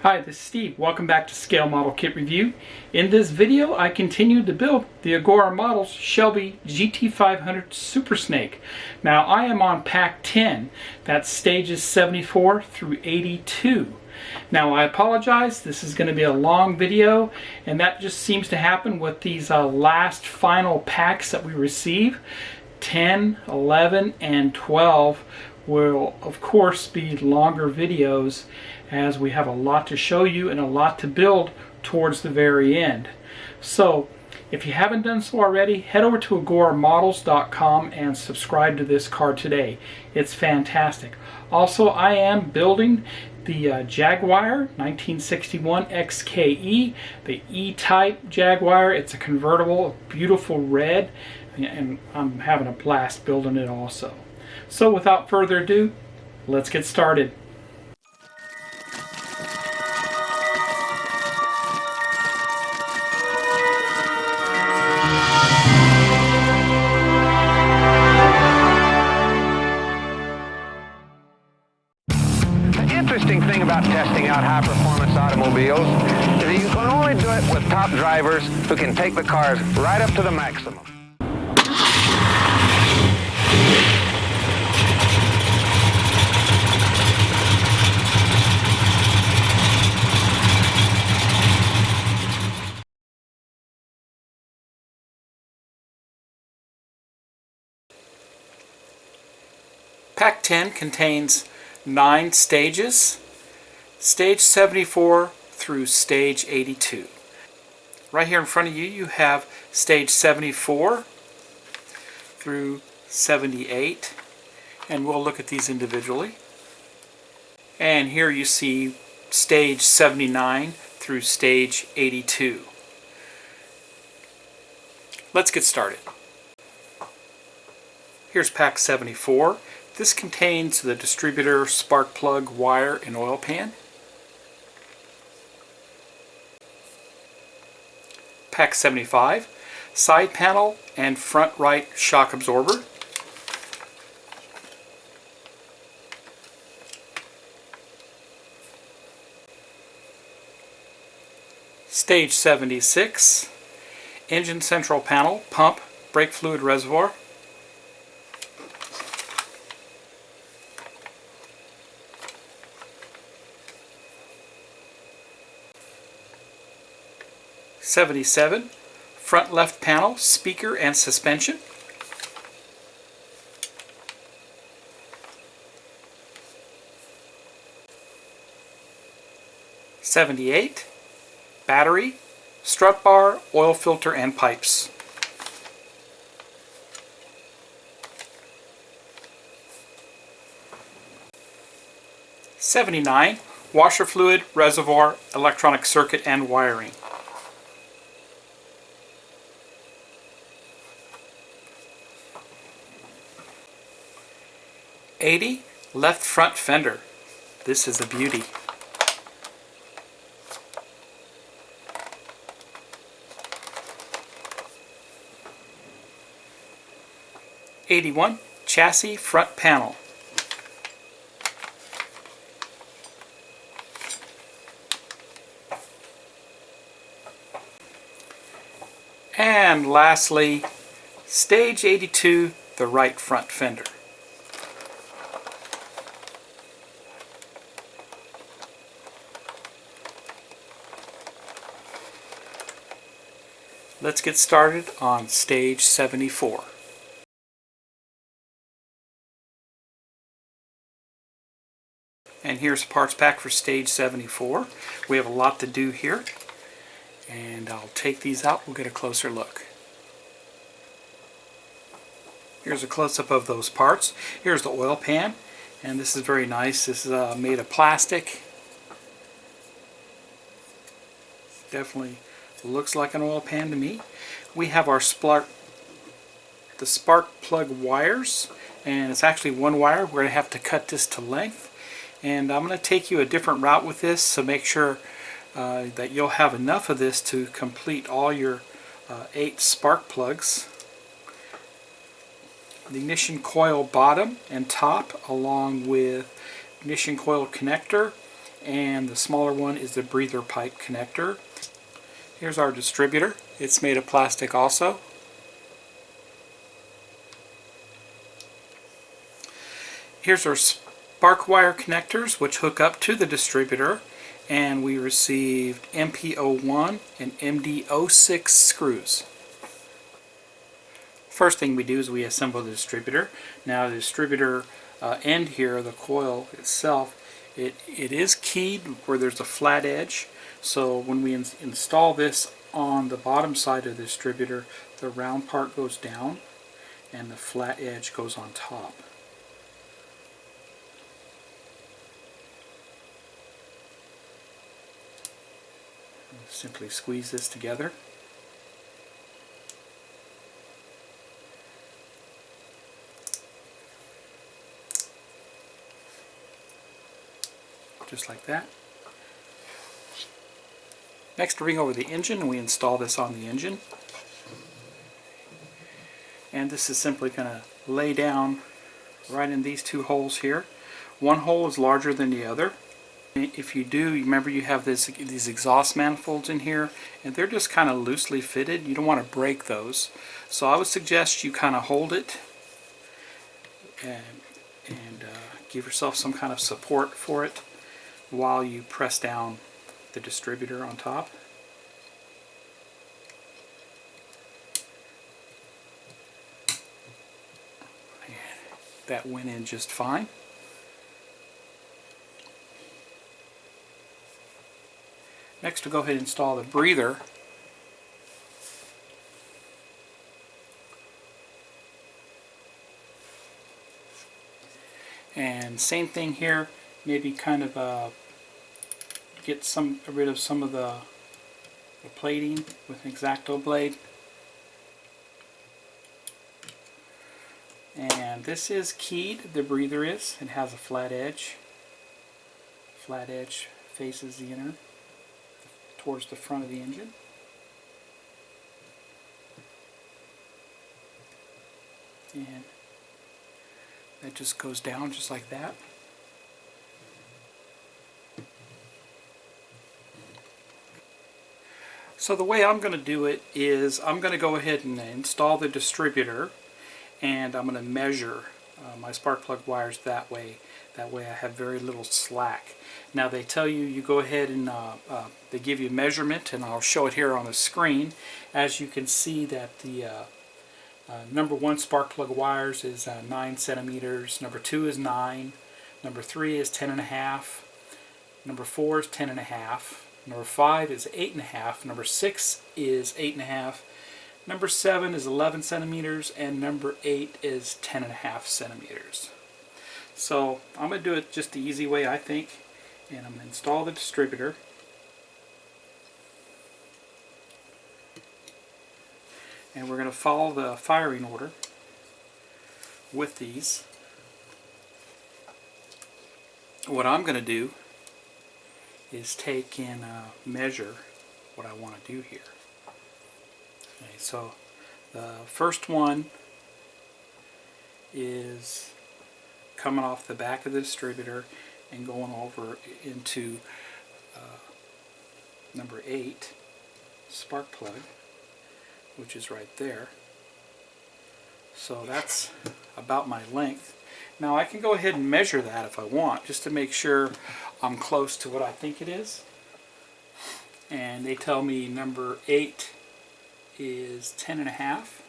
Hi, this is Steve. Welcome back to Scale Model Kit Review. In this video, I continue to build the Agora models Shelby GT500 Super Snake. Now, I am on pack 10. That's stages 74 through 82. Now, I apologize. This is going to be a long video, and that just seems to happen with these last final packs that we receive. 10, 11, and 12 will, of course, be longer videos, as we have a lot to show you and a lot to build towards the very end. So if you haven't done so already, head over to agoramodels.com and subscribe to this car today. It's fantastic. Also, I am building the Jaguar 1961 XKE, the E-type Jaguar. It's a convertible, beautiful red, and I'm having a blast building it also. So without further ado, let's get started. The interesting thing about testing out high-performance automobiles is that you can only do it with top drivers who can take the cars right up to the maximum. Pack 10 contains 9 stages, stage 74 through stage 82. Right here in front of you, you have stage 74 through 78, and we'll look at these individually. And here you see stage 79 through stage 82. Let's get started. Here's pack 74. This contains the distributor, spark plug, wire, and oil pan. Pack 75, side panel and front right shock absorber. Stage 76, engine central panel, pump, brake fluid reservoir. '77, front left panel, speaker and suspension. '78, battery, strut bar, oil filter and pipes. '79, washer fluid, reservoir, electronic circuit and wiring. '80, left front fender. This is a beauty. '81, chassis front panel. And lastly, stage 82, the right front fender. Let's get started on stage 74. And here's a parts pack for stage 74. We have a lot to do here, and I'll take these out. We'll get a closer look. Here's a close-up of those parts. Here's the oil pan, and this is very nice. This is made of plastic. Definitely looks like an oil pan to me. We have our spark plug wires, and it's actually one wire. We're going to have to cut this to length, and I'm going to take you a different route with this, so make sure that you'll have enough of this to complete all your 8 spark plugs. The ignition coil bottom and top, along with ignition coil connector and the smaller one is the breather pipe connector. Here's our distributor. It's made of plastic also. Here's our spark wire connectors, which hook up to the distributor, and we received MP01 and MD06 screws. First thing we do is we assemble the distributor. Now the distributor end here, the coil itself, it is keyed where there's a flat edge. So when we install this on the bottom side of the distributor, the round part goes down and the flat edge goes on top. Simply squeeze this together. Just like that. Next, we bring over the engine and we install this on the engine. And this is simply going to lay down right in these two holes here. One hole is larger than the other. If you do, remember you have these exhaust manifolds in here, and they're just kind of loosely fitted. You don't want to break those. So I would suggest you kind of hold it and give yourself some kind of support for it while you press down the distributor on top. And that went in just fine. Next, we'll go ahead and install the breather. And same thing here, maybe kind of get rid of some of the plating with an X-Acto blade. And this is keyed, the breather is. It has a flat edge. Flat edge faces the inner towards the front of the engine. And that just goes down just like that. So the way I'm going to do it is I'm going to go ahead and install the distributor, and I'm going to measure my spark plug wires that way. That way I have very little slack. Now they tell you go ahead and they give you a measurement, and I'll show it here on the screen. As you can see that the number 1 spark plug wires is 9 centimeters, number 2 is 9, number 3 is 10.5, number 4 is 10.5, number 5 is 8.5, number 6 is 8.5, number 7 is 11 centimeters, and number 8 is 10.5 centimeters. So I'm going to do it just the easy way, I think, and I'm going to install the distributor. And we're going to follow the firing order with these. What I'm going to do is take and measure what I want to do here. Okay, so the first one is coming off the back of the distributor and going over into number 8 spark plug, which is right there. So that's about my length. Now I can go ahead and measure that if I want, just to make sure I'm close to what I think it is. And they tell me number 8 is 10.5.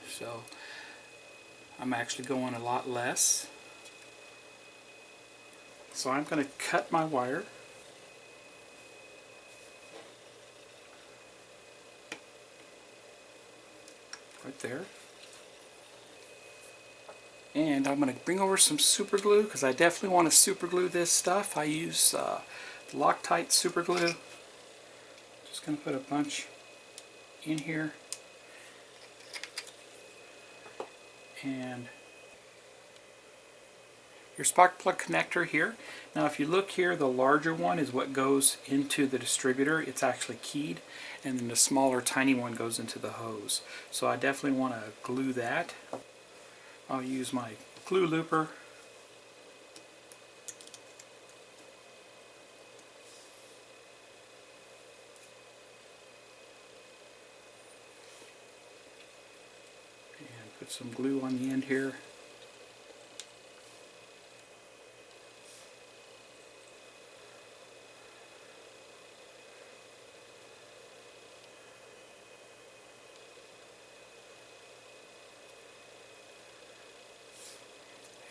So I'm actually going a lot less. So I'm going to cut my wire. Right there. And I'm going to bring over some super glue, because I definitely want to super glue this stuff. I use Loctite super glue. Just going to put a bunch in here. And your spark plug connector here. Now if you look here, the larger one is what goes into the distributor. It's actually keyed, and then the smaller tiny one goes into the hose. So I definitely want to glue that. I'll use my glue looper. And put some glue on the end here.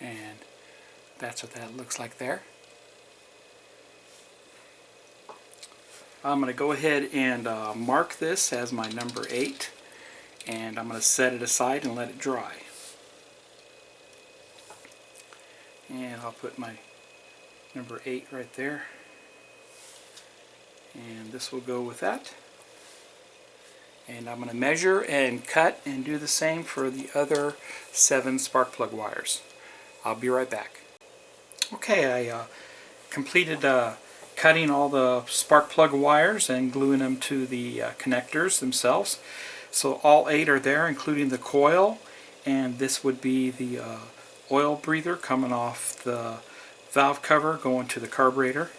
And that's what that looks like there. I'm going to go ahead and mark this as my number 8, and I'm going to set it aside and let it dry. And I'll put my number 8 right there, and this will go with that. And I'm going to measure and cut and do the same for the other 7 spark plug wires. I'll be right back. Okay, I completed cutting all the spark plug wires and gluing them to the connectors themselves. So all 8 are there, including the coil, and this would be the oil breather coming off the valve cover going to the carburetor.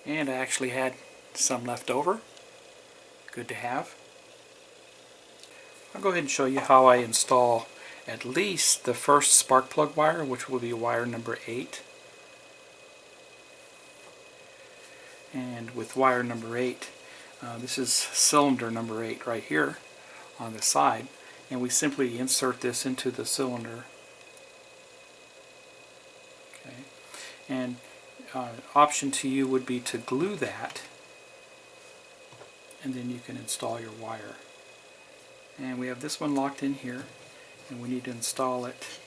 And I actually had some left over. Good to have. I'll go ahead and show you how I install at least the first spark plug wire, which will be wire number 8. And with wire number 8, this is cylinder number 8 right here on the side, and we simply insert this into the cylinder. Okay. And option to you would be to glue that, and then you can install your wire. And we have this one locked in here, and we need to install it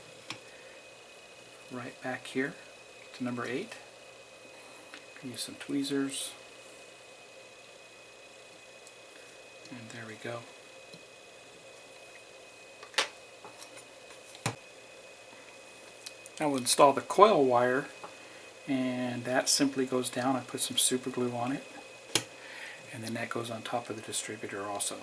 right back here to number 8. Use some tweezers, and there we go. Now we'll install the coil wire, and that simply goes down. I put some super glue on it, and then that goes on top of the distributor also.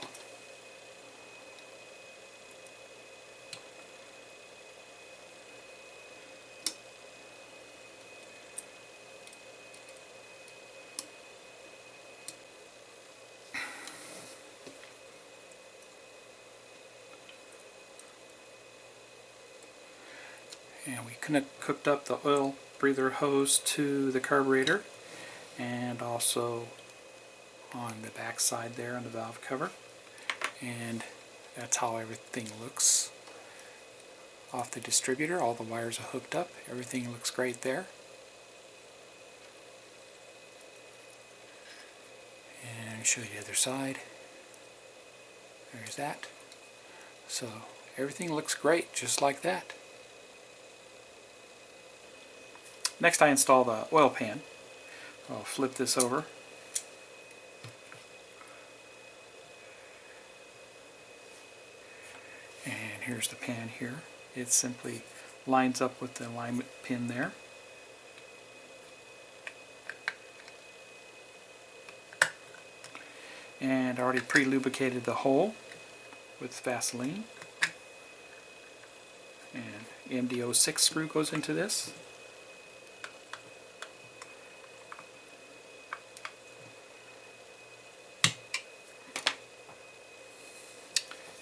And we hooked up the oil breather hose to the carburetor, and also on the back side there on the valve cover. And that's how everything looks off the distributor. All the wires are hooked up. Everything looks great there. And I'll show you the other side. There's that. So everything looks great just like that. Next I install the oil pan. I'll flip this over. And here's the pan here. It simply lines up with the alignment pin there. And I already pre-lubricated the hole with Vaseline. And MD06 screw goes into this.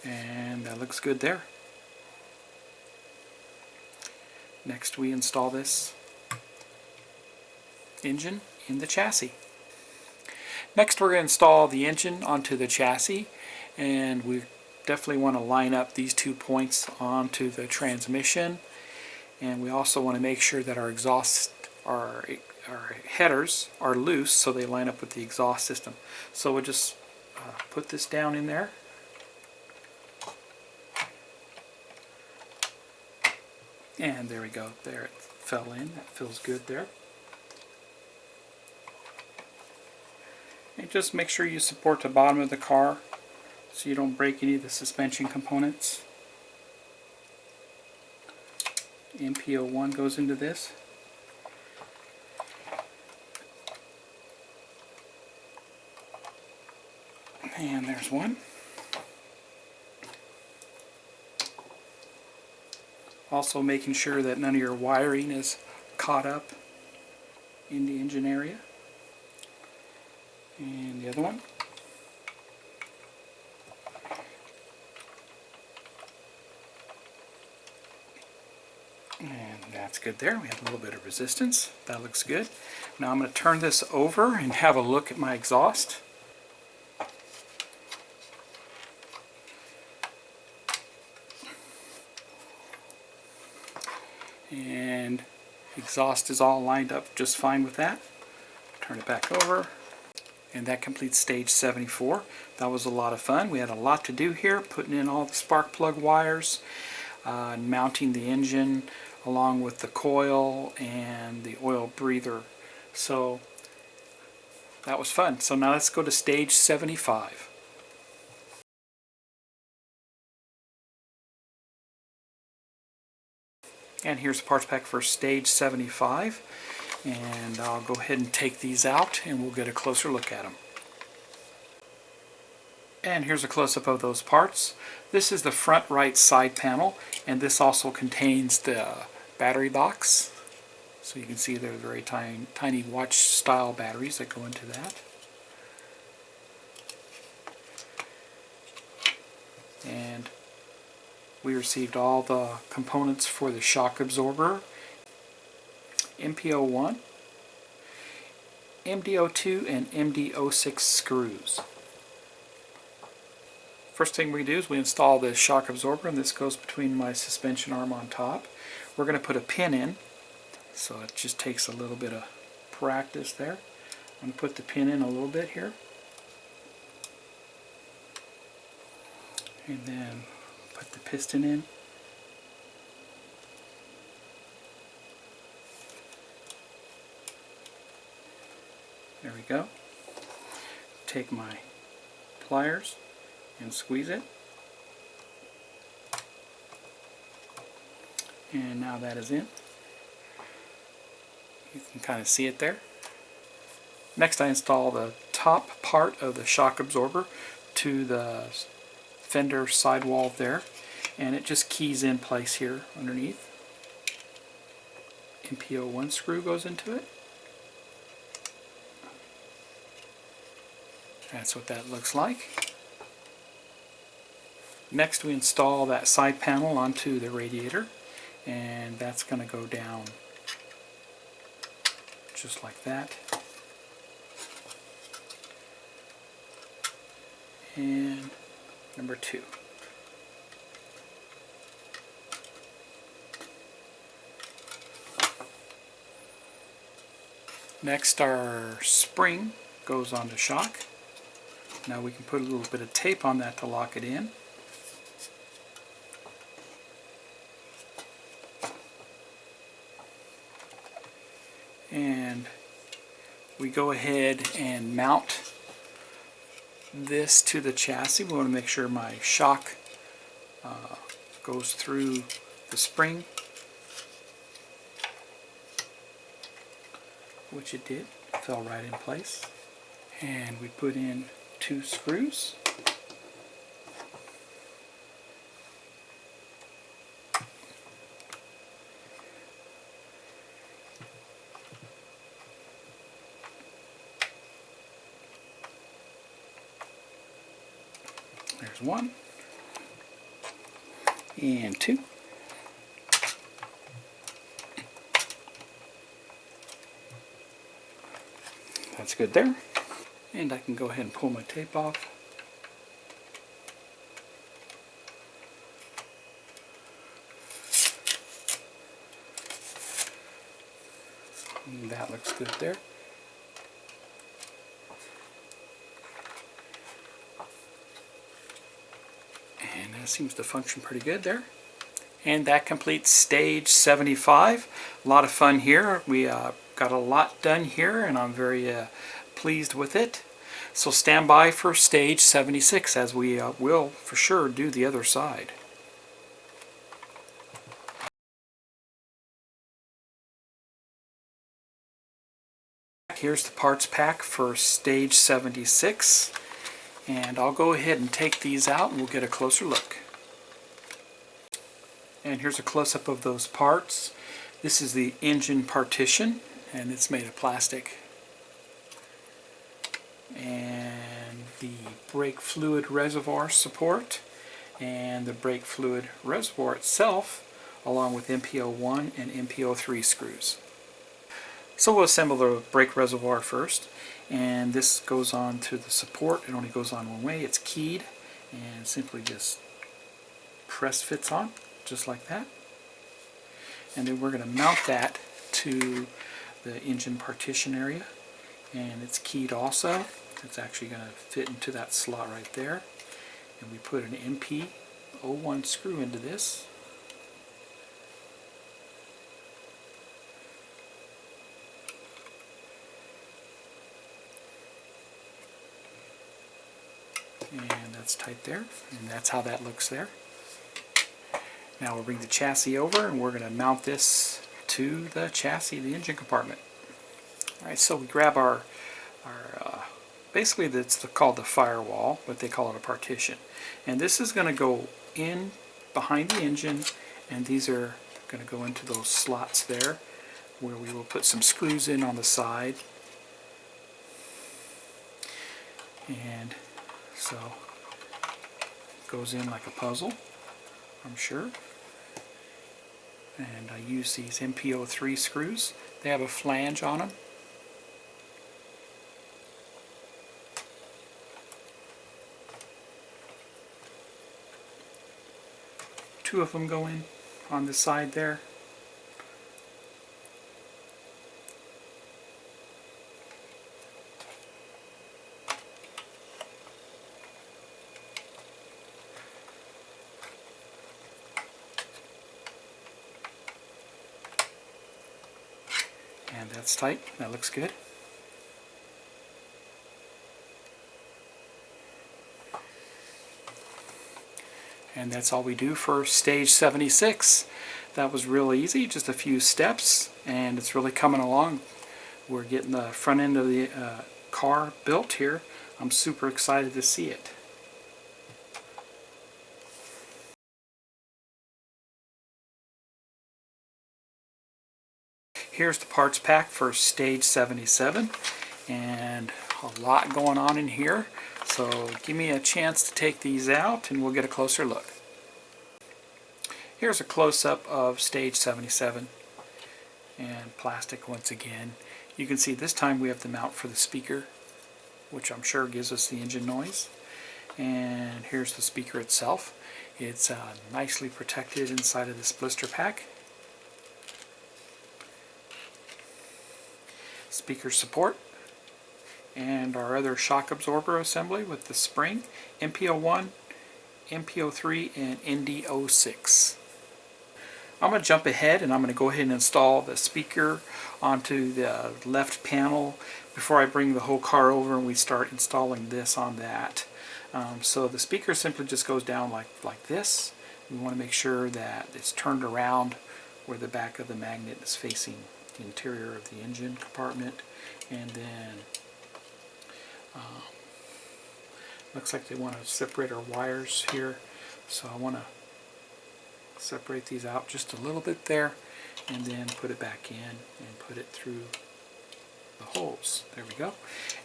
And that looks good there. Next we install this engine in the chassis. Next we're going to install the engine onto the chassis, and we definitely want to line up these 2 points onto the transmission, and we also want to make sure that our exhaust, our headers are loose so they line up with the exhaust system. So we'll just put this down in there. And there we go. There it fell in. That feels good there. And just make sure you support the bottom of the car so you don't break any of the suspension components. MPO1 goes into this. And there's one. Also making sure that none of your wiring is caught up in the engine area. And the other one. And that's good there. We have a little bit of resistance. That looks good. Now I'm going to turn this over and have a look at my exhaust. And exhaust is all lined up just fine with that. Turn it back over. And that completes stage 74. That was a lot of fun. We had a lot to do here, putting in all the spark plug wires, mounting the engine along with the coil and the oil breather. So that was fun. So now let's go to stage 75. And here's the parts pack for stage 75. And I'll go ahead and take these out and we'll get a closer look at them. And here's a close-up of those parts. This is the front right side panel, and this also contains the battery box. So you can see there are very tiny watch style batteries that go into that. And we received all the components for the shock absorber, MPO1, MDO2, and MDO6 screws. First thing we do is we install the shock absorber, and this goes between my suspension arm on top. We're going to put a pin in, so it just takes a little bit of practice there. I'm going to put the pin in a little bit here. And then put the piston in. There we go. Take my pliers and squeeze it. And now that is in. You can kind of see it there. Next I install the top part of the shock absorber to the fender sidewall there, and it just keys in place here underneath. MPO1 screw goes into it. That's what that looks like. Next we install that side panel onto the radiator, and that's going to go down just like that. And number 2. Next our spring goes on the shock. Now we can put a little bit of tape on that to lock it in. And we go ahead and mount this to the chassis. We want to make sure my shock goes through the spring, which it did. It fell right in place. And we put in 2 screws. There's 1 and 2. That's good there. And I can go ahead and pull my tape off. And that looks good there. And that seems to function pretty good there. And that completes stage 75. A lot of fun here. We got a lot done here, and I'm very pleased with it. So stand by for stage 76, as we will for sure do the other side. Here's the parts pack for stage 76, and I'll go ahead and take these out and we'll get a closer look. And here's a close-up of those parts. This is the engine partition, and it's made of plastic. And the brake fluid reservoir support, and the brake fluid reservoir itself, along with MPO1 and MPO3 screws. So we'll assemble the brake reservoir first, and this goes on to the support. It only goes on one way. It's keyed, and simply just press fits on, just like that. And then we're going to mount that to the engine partition area, and it's keyed also. It's actually going to fit into that slot right there. And we put an MP01 screw into this. And that's tight there, and that's how that looks there. Now we'll bring the chassis over, and we're going to mount this to the chassis, the engine compartment. Alright, so we grab our basically that's called the firewall, but they call it a partition. And this is going to go in behind the engine, and these are going to go into those slots there, where we will put some screws in on the side. And so it goes in like a puzzle, I'm sure. And I use these MPO3 screws. They have a flange on them. Two of them go in on the side there. And that's tight. That looks good. And that's all we do for stage 76. That was real easy, just a few steps, and it's really coming along. We're getting the front end of the car built here. I'm super excited to see it. Here's the parts pack for stage 77, and a lot going on in here. So give me a chance to take these out and we'll get a closer look. Here's a close-up of stage 77, and plastic once again. You can see this time we have the mount for the speaker, which I'm sure gives us the engine noise. And here's the speaker itself. It's nicely protected inside of this blister pack. Speaker support, and our other shock absorber assembly with the spring, MPO1, MPO3, and ND06. I'm going to jump ahead, and I'm going to go ahead and install the speaker onto the left panel before I bring the whole car over and we start installing this on that. So the speaker simply just goes down like this. We want to make sure that it's turned around where the back of the magnet is facing the interior of the engine compartment. And then looks like they want to separate our wires here, so I want to separate these out just a little bit there, and then put it back in and put it through the holes. There we go.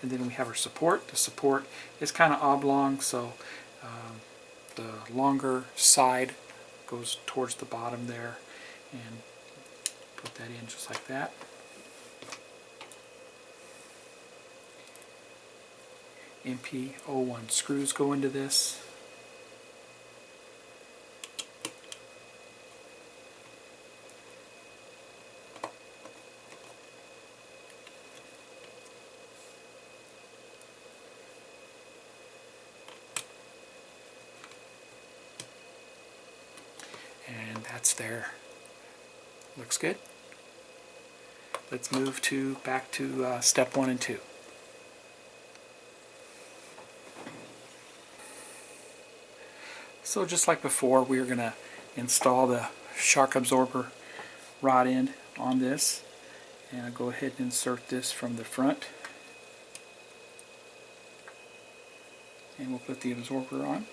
And then we have our support. The support is kind of oblong, so the longer side goes towards the bottom there, and put that in just like that. MP01 screws go into this. And that's there. Looks good. Let's move back to step 1 and 2. So just like before, we're going to install the shock absorber rod end on this, and I'll go ahead and insert this from the front, and we'll put the absorber on.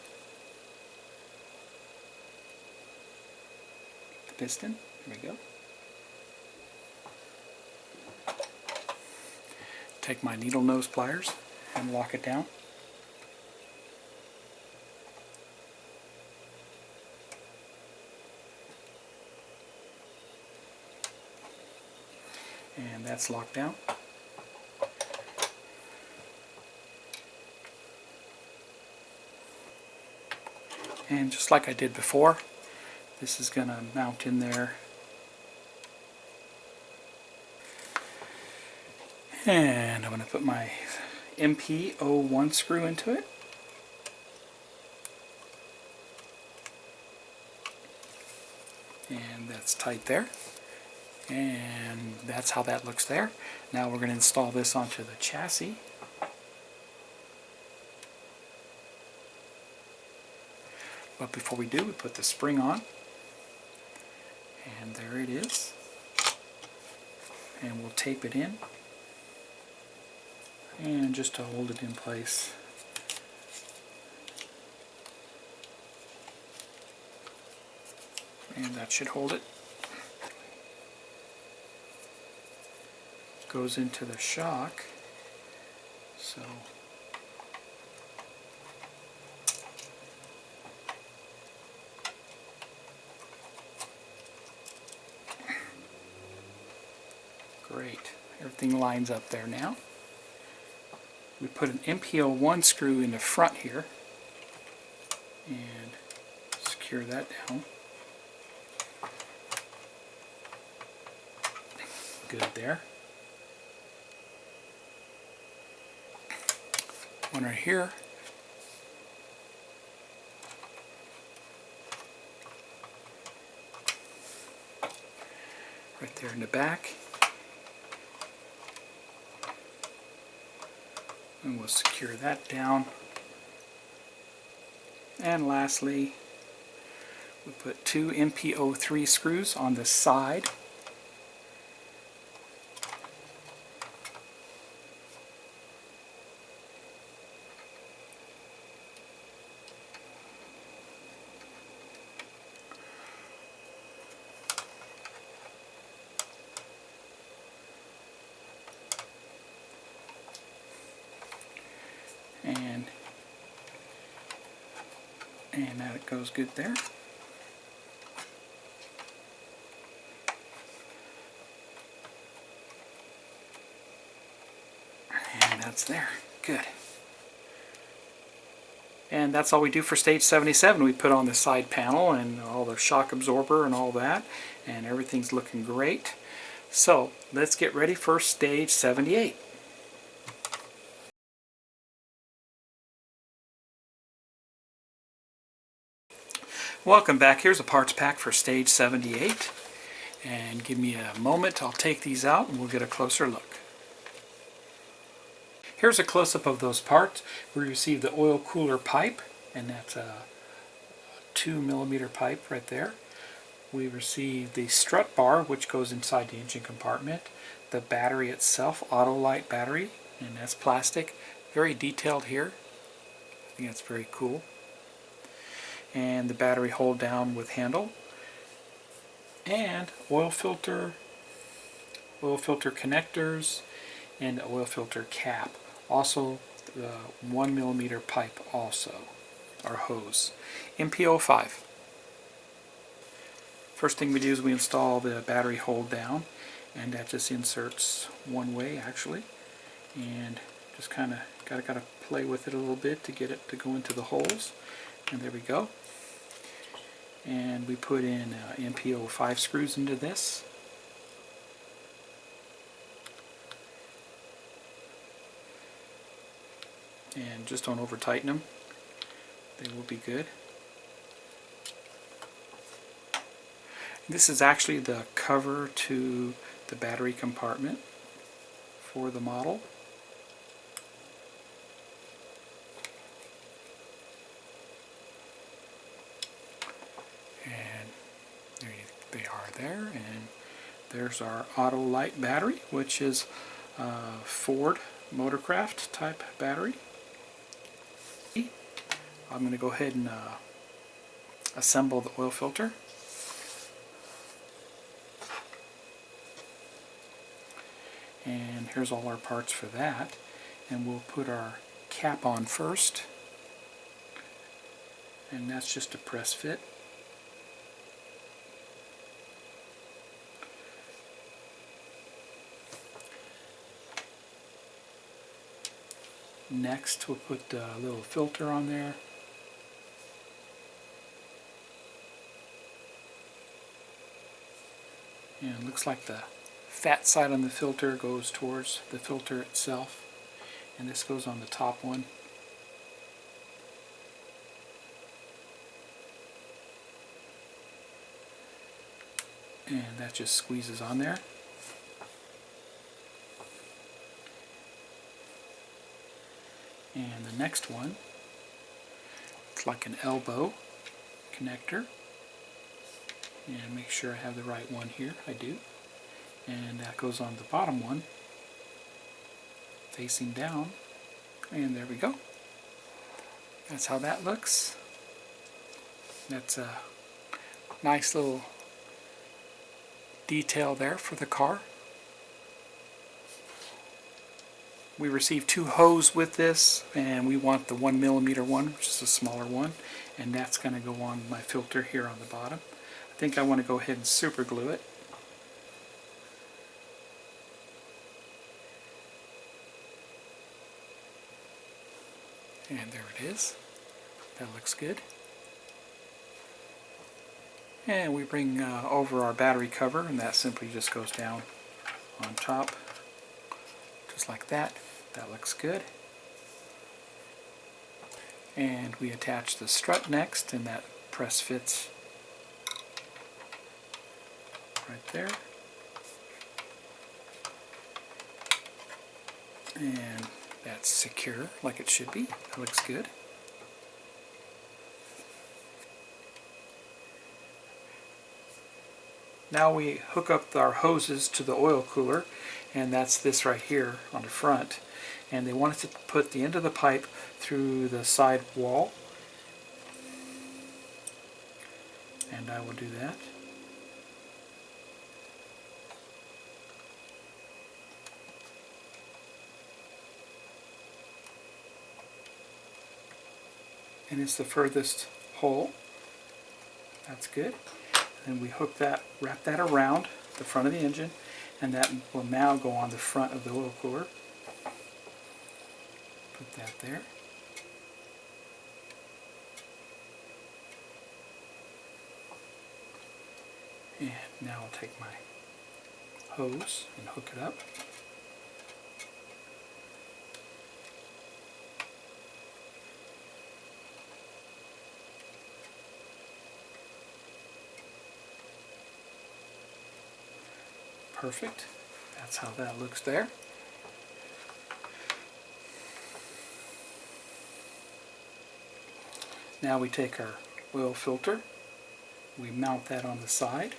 piston. There we go. Take my needle nose pliers and lock it down. And that's locked down. And just like I did before, this is going to mount in there. And I'm going to put my MP01 screw into it. And that's tight there. And that's how that looks there. Now we're going to install this onto the chassis. But before we do, we put the spring on. And there it is. And we'll tape it in. And just to hold it in place. And that should hold it. Goes into the shock. So great. Everything lines up there now. We put an MP01 screw in the front here and secure that down. Good there. One right here. Right there in the back. And we'll secure that down. And lastly, we put two MP03 screws on the side. And that goes good there. And that's there. Good. And that's all we do for stage 77. We put on the side panel and all the shock absorber and all that, and everything's looking great. So let's get ready for stage 78. Welcome back. Here's a parts pack for stage 78. And give me a moment, I'll take these out and we'll get a closer look. Here's a close-up of those parts. We received the oil cooler pipe, and that's a 2mm pipe right there. We received the strut bar, which goes inside the engine compartment. The battery itself, Autolite battery, and that's plastic. Very detailed here. I think that's very cool. And the battery hold down with handle. And oil filter connectors, and the oil filter cap. Also the 1mm pipe also, or hose. MP05. First thing we do is we install the battery hold down, and that just inserts one way actually, and just kind of gotta play with it a little bit to get it to go into the holes, and there we go. And we put in MP05 screws into this. And just don't over tighten them. They will be good. This is actually the cover to the battery compartment for the model. And there they are there. And there's our Autolite battery, which is Ford Motorcraft type battery. I'm going to go ahead and assemble the oil filter. And here's all our parts for that. And we'll put our cap on first. And that's just a press fit. Next, we'll put a little filter on there. And it looks like the fat side on the filter goes towards the filter itself. And this goes on the top one. And that just squeezes on there. And the next one, it's like an elbow connector. And make sure I have the right one here. I do. And that goes on the bottom one, facing down. And there we go. That's how that looks. That's a nice little detail there for the car. We received 2 hoses with this, and we want the 1mm one, which is a smaller one, and that's going to go on my filter here on the bottom. I think I want to go ahead and super glue it. And there it is. That looks good. And we bring over our battery cover, and that simply just goes down on top, just like that. That looks good. And we attach the strut next, and that press fits right there. And that's secure like it should be. That looks good. Now we hook up our hoses to the oil cooler, and that's this right here on the front. And they want us to put the end of the pipe through the side wall. And I will do that. And it's the furthest hole. That's good. And we hook that, wrap that around the front of the engine, and that will now go on the front of the oil cooler. Put that there. And now I'll take my hose and hook it up. Perfect. That's how that looks there. Now we take our oil filter, we mount that on the side.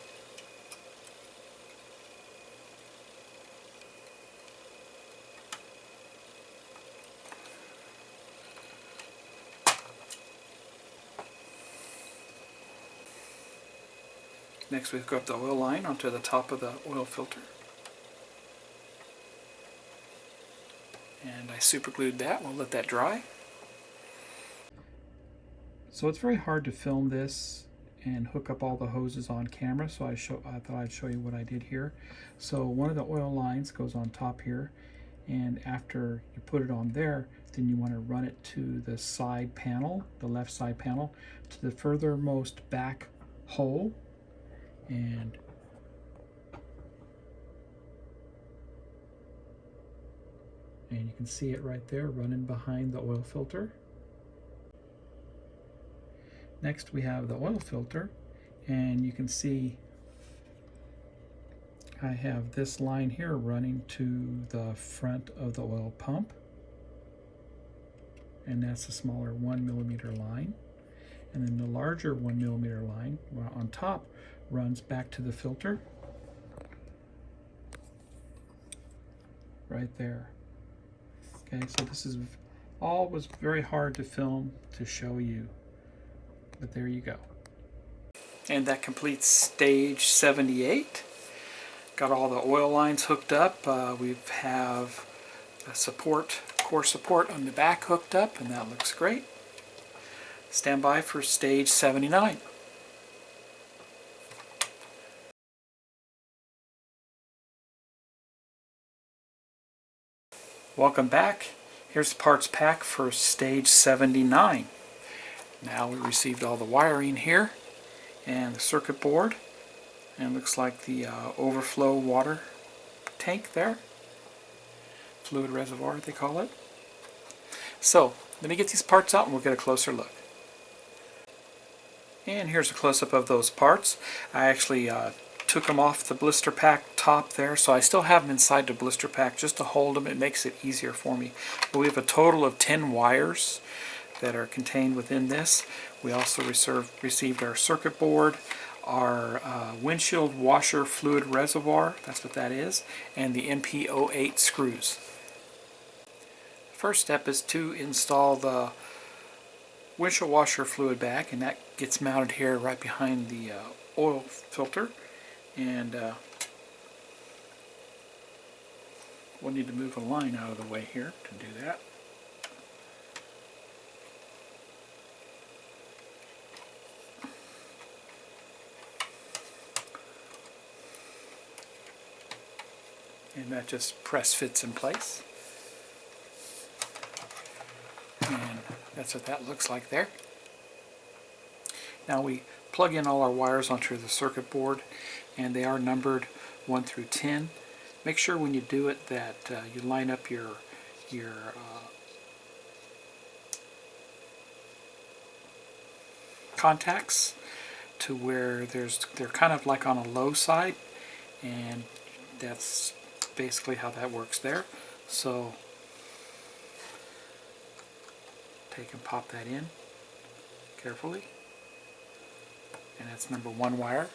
Next we hook up the oil line onto the top of the oil filter. And I super glued that. We'll let that dry. So it's very hard to film this and hook up all the hoses on camera, so I thought I'd show you what I did here. So one of the oil lines goes on top here, and after you put it on there, then you want to run it to the side panel, the left side panel, to the furthermost back hole. And you can see it right there running behind the oil filter. Next we have the oil filter, and you can see I have this line here running to the front of the oil pump, and that's a smaller 1mm line. And then the larger 1mm line on top runs back to the filter right there. Okay, so this is all was very hard to film to show you, but there you go. And that completes stage 78. Got all the oil lines hooked up. We have the core support on the back hooked up, and that looks great. Stand by for stage 79. Welcome back. Here's the parts pack for stage 79. Now we received all the wiring here and the circuit board, and looks like the overflow water tank there, fluid reservoir they call it. So let me get these parts out and we'll get a closer look. And here's a close-up of those parts. I actually took them off the blister pack top there, so I still have them inside the blister pack just to hold them. It makes it easier for me. But we have a total of 10 wires that are contained within this. We also received our circuit board, our windshield washer fluid reservoir, that's what that is, and the NP08 screws. First step is to install the windshield washer fluid back, and that gets mounted here right behind the oil filter. And we'll need to move a line out of the way here to do that. And that just press fits in place. And that's what that looks like there. Now we plug in all our wires onto the circuit board, and they are numbered 1 through 10. Make sure when you do it that you line up your contacts to where they're kind of like on a low side, and that's basically how that works there. So take and pop that in carefully, and that's number 1 wire.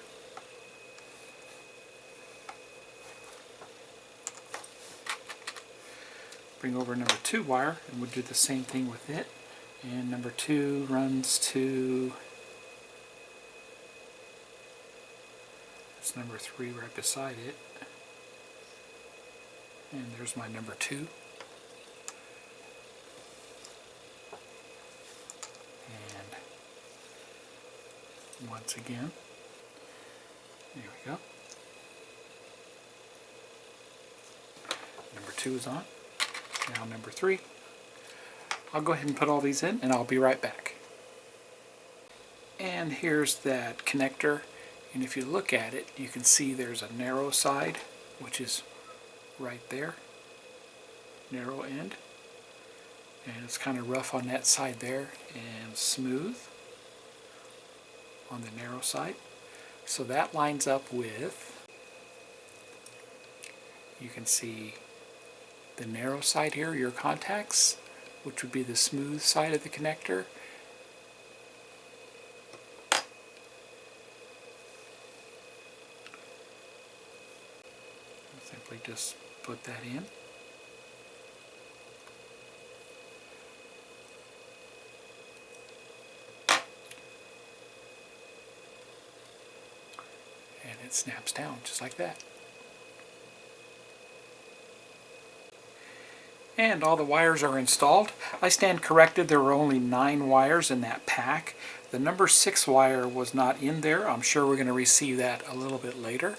Bring over number 2 wire, and we'll do the same thing with it. And number 2 runs to, that's number 3 right beside it. And there's my number 2. And once again, there we go. Number 2 is on. Now number 3. I'll go ahead and put all these in, and I'll be right back. And here's that connector, and if you look at it, you can see there's a narrow side, which is right there, narrow end, and it's kind of rough on that side there and smooth on the narrow side. So that lines up with, you can see the narrow side here, your contacts, which would be the smooth side of the connector. Simply just put that in. And it snaps down just like that. And all the wires are installed. I stand corrected, there were only 9 wires in that pack. The number 6 wire was not in there. I'm sure we're going to receive that a little bit later.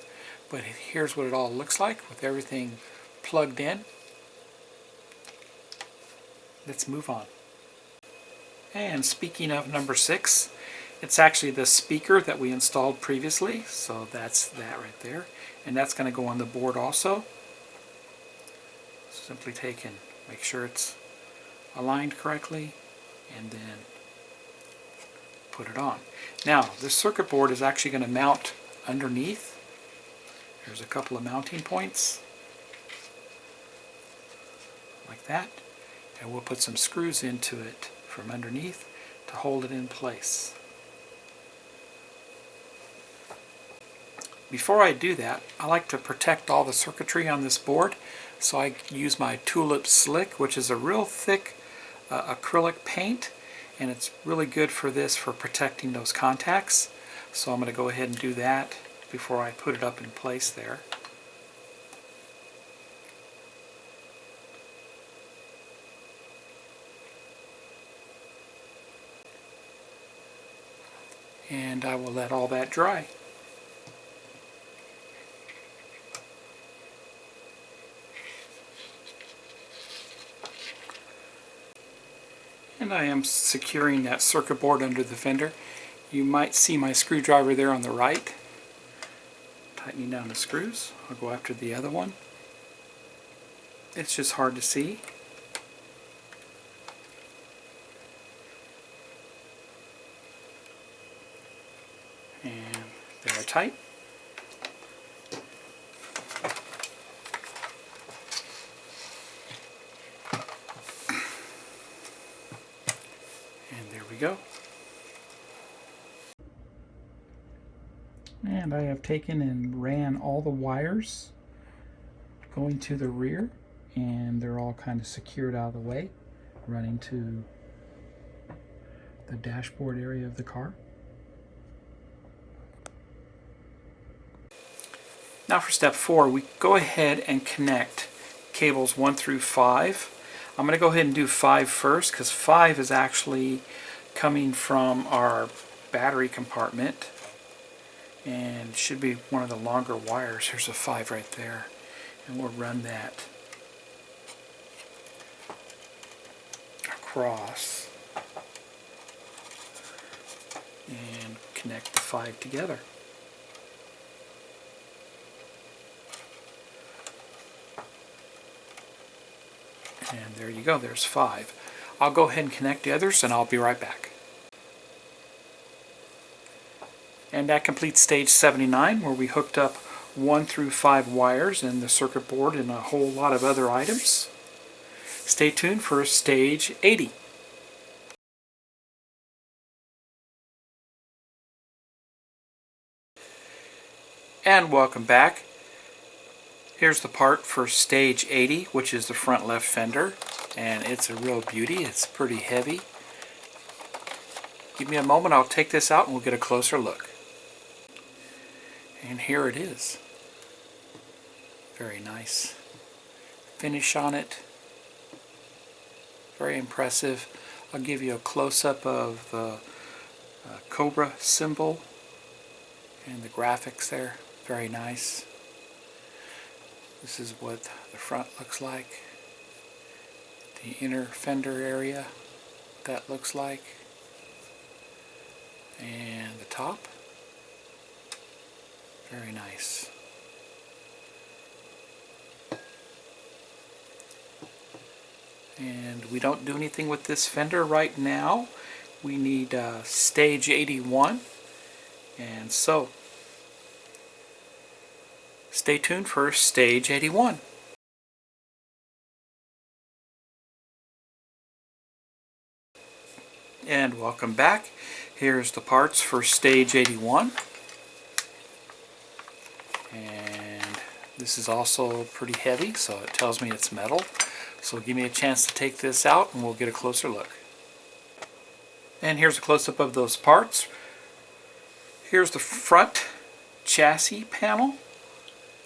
But here's what it all looks like with everything plugged in. Let's move on. And speaking of number 6, it's actually the speaker that we installed previously. So that's that right there. And that's going to go on the board also. Simply take and make sure it's aligned correctly, and then put it on. Now, this circuit board is actually going to mount underneath. There's a couple of mounting points, like that, and we'll put some screws into it from underneath to hold it in place. Before I do that, I like to protect all the circuitry on this board, so I use my Tulip Slick, which is a real thick acrylic paint, and it's really good for this, for protecting those contacts. So I'm going to go ahead and do that before I put it up in place there. and I will let all that dry. And I am securing that circuit board under the fender. You might see my screwdriver there on the right. Tightening down the screws. I'll go after the other one. It's just hard to see. And they're tight. And there we go. And I have taken and ran all the wires going to the rear, and they're all kind of secured out of the way, running to the dashboard area of the car. Now for step 4, we go ahead and connect cables 1 through 5. I'm going to go ahead and do 5 first, because 5 is actually coming from our battery compartment, and should be one of the longer wires. Here's a 5 right there, and we'll run that across and connect the 5 together. And there you go, there's 5. I'll go ahead and connect the others, and I'll be right back. And that completes stage 79, where we hooked up 1 through 5 wires and the circuit board and a whole lot of other items. Stay tuned for stage 80. And welcome back. Here's the part for stage 80, which is the front left fender, and it's a real beauty. It's pretty heavy. Give me a moment, I'll take this out and we'll get a closer look. And here it is. Very nice finish on it. Very impressive. I'll give you a close-up of the Cobra symbol and the graphics there. Very nice. This is what the front looks like. The inner fender area, that looks like. And the top. Very nice. And we don't do anything with this fender right now. We need stage 81. And so, stay tuned for stage 81. And welcome back. Here's the parts for stage 81. And this is also pretty heavy, so it tells me it's metal. So give me a chance to take this out and we'll get a closer look. And here's a close-up of those parts. Here's the front chassis panel,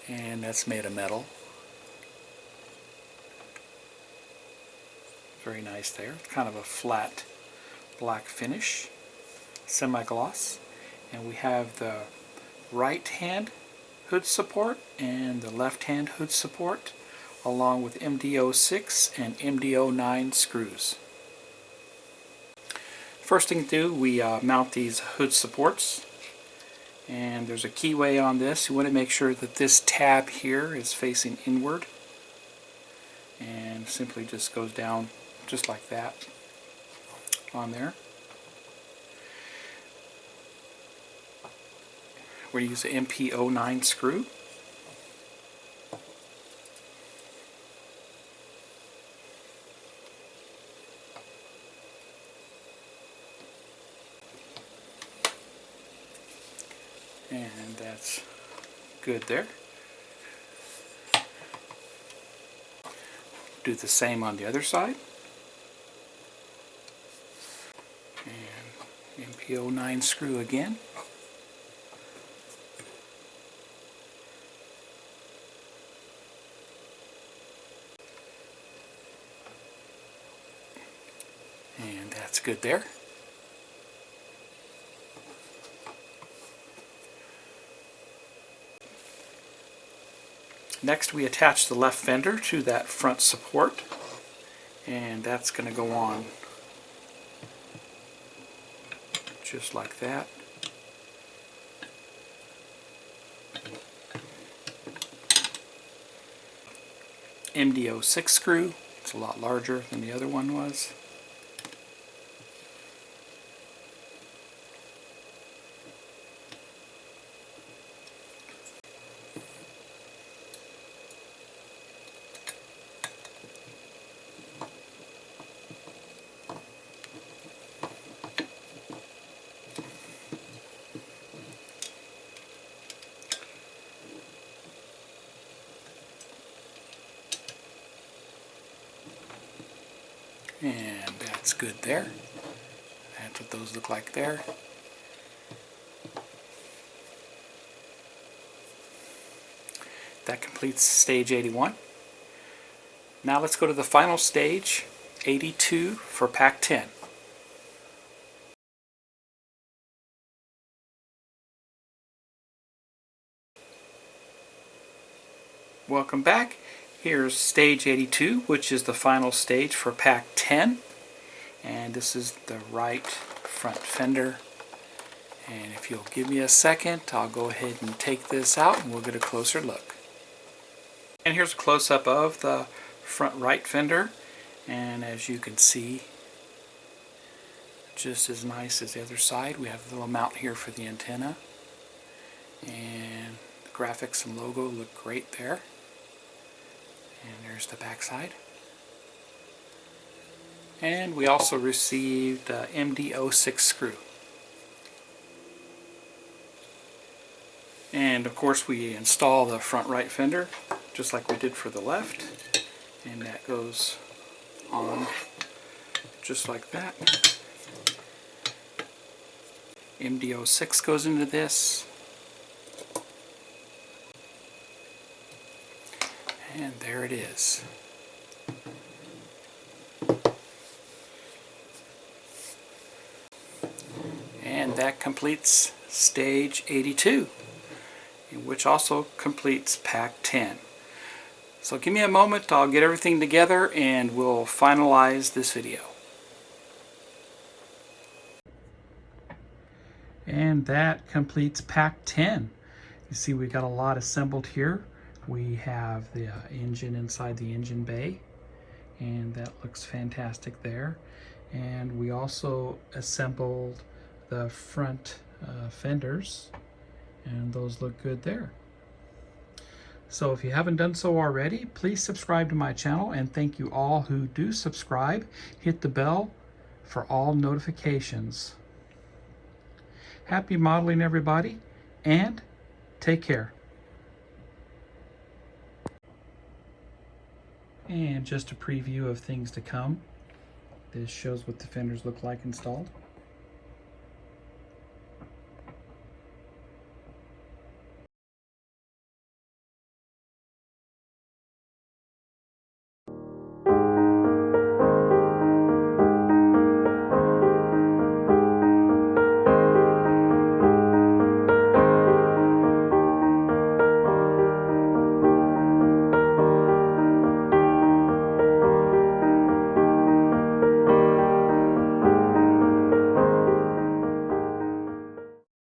and that's made of metal. Very nice there. Kind of a flat black finish, semi-gloss. And we have the right hand hood support and the left hand hood support, along with MD06 and MD09 screws. First thing to do, we mount these hood supports, and there's a keyway on this. You want to make sure that this tab here is facing inward, and simply just goes down just like that on there. We're going to use an MP09 screw. And that's good there. Do the same on the other side. And MP09 screw again. And that's good there. Next we attach the left fender to that front support, and that's going to go on just like that. MD06 screw. It's a lot larger than the other one was. And that's good there. That's what those look like there. That completes stage 81. Now let's go to the final stage, 82 for pack 10. Welcome back. Here's stage 82, which is the final stage for pack 10. And this is the right front fender. And if you'll give me a second, I'll go ahead and take this out and we'll get a closer look. And here's a close-up of the front right fender. And as you can see, just as nice as the other side. We have a little mount here for the antenna. And the graphics and logo look great there. And there's the back side. And we also received MD06 screw. And of course we install the front right fender just like we did for the left. And that goes on just like that. MD06 goes into this. And there it is. And that completes stage 82, which also completes pack 10. So give me a moment, I'll get everything together and we'll finalize this video. And that completes pack 10. You see we got a lot assembled here. We have the engine inside the engine bay, and that looks fantastic there. And we also assembled the front fenders, and those look good there. So if you haven't done so already, please subscribe to my channel, and thank you all who do subscribe. Hit the bell for all notifications. Happy modeling, everybody, and take care. And just a preview of things to come. This shows what the fenders look like installed.